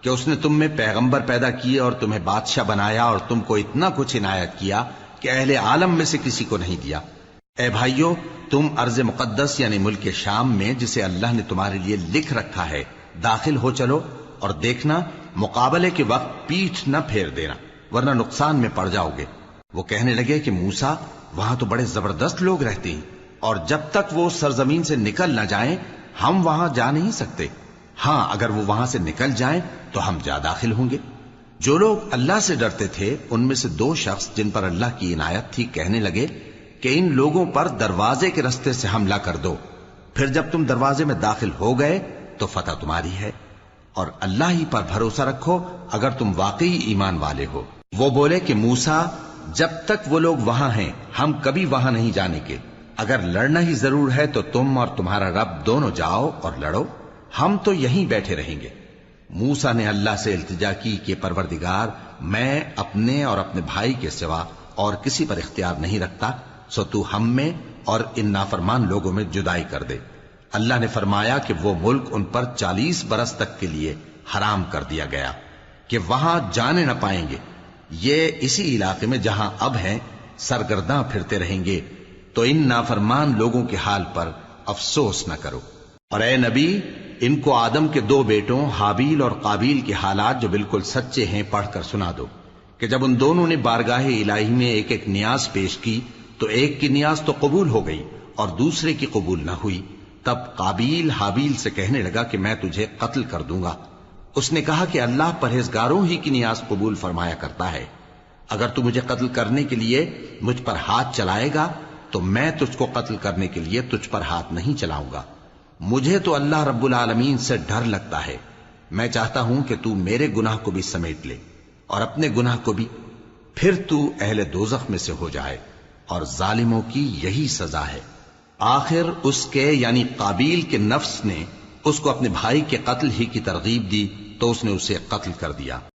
کہ اس نے تم میں پیغمبر پیدا کیے اور تمہیں بادشاہ بنایا اور تم کو اتنا کچھ عنایت کیا کہ اہل عالم میں سے کسی کو نہیں دیا۔ اے بھائیو، تم ارض مقدس یعنی ملک شام میں جسے اللہ نے تمہارے لیے لکھ رکھا ہے داخل ہو چلو، اور دیکھنا مقابلے کے وقت پیٹھ نہ پھیر دینا ورنہ نقصان میں پڑ جاؤ گے۔ وہ کہنے لگے کہ موسیٰ، وہاں تو بڑے زبردست لوگ رہتے ہیں، اور جب تک وہ سرزمین سے نکل نہ جائیں ہم وہاں جا نہیں سکتے۔ ہاں، اگر وہ وہاں سے نکل جائیں تو ہم جا داخل ہوں گے۔ جو لوگ اللہ سے ڈرتے تھے ان میں سے دو شخص جن پر اللہ کی عنایت تھی کہنے لگے کہ ان لوگوں پر دروازے کے رستے سے حملہ کر دو، پھر جب تم دروازے میں داخل ہو گئے تو فتح تمہاری ہے، اور اللہ ہی پر بھروسہ رکھو اگر تم واقعی ایمان والے ہو۔ وہ بولے کہ موسیٰ، جب تک وہ لوگ وہاں ہیں ہم کبھی وہاں نہیں جانے کے، اگر لڑنا ہی ضرور ہے تو تم اور تمہارا رب دونوں جاؤ اور لڑو، ہم تو یہیں بیٹھے رہیں گے۔ موسیٰ نے اللہ سے التجا کی کہ پروردگار، میں اپنے اور اپنے بھائی کے سوا اور کسی پر اختیار نہیں رکھتا، سو تو ہم میں اور ان نافرمان لوگوں میں جدائی کر دے۔ اللہ نے فرمایا کہ وہ ملک ان پر 40 برس تک کے لیے حرام کر دیا گیا کہ وہاں جانے نہ پائیں گے۔ یہ اسی علاقے میں جہاں اب ہیں سرگرداں پھرتے رہیں گے، تو ان نافرمان لوگوں کے حال پر افسوس نہ کرو۔ اور اے نبی، ان کو آدم کے دو بیٹوں حابیل اور قابیل کے حالات جو بالکل سچے ہیں پڑھ کر سنا دو کہ جب ان دونوں نے بارگاہ الہی میں ایک ایک نیاز پیش کی تو ایک کی نیاز تو قبول ہو گئی اور دوسرے کی قبول نہ ہوئی۔ تب قابیل حابیل سے کہنے لگا کہ میں تجھے قتل کر دوں گا۔ اس نے کہا کہ اللہ پرہیزگاروں ہی کی نیاز قبول فرمایا کرتا ہے، اگر تو مجھے قتل کرنے کے لیے مجھ پر ہاتھ چلائے گا تو میں تجھ کو قتل کرنے کے لیے تجھ پر ہاتھ نہیں چلاؤں گا۔ مجھے تو اللہ رب العالمین سے ڈر لگتا ہے، میں چاہتا ہوں کہ تو میرے گناہ کو بھی سمیٹ لے اور اپنے گناہ کو بھی، پھر تو اہل دوزخ میں سے ہو جائے، اور ظالموں کی یہی سزا ہے۔ آخر اس کے یعنی قابیل کے نفس نے اس کو اپنے بھائی کے قتل ہی کی ترغیب دی تو اس نے اسے قتل کر دیا۔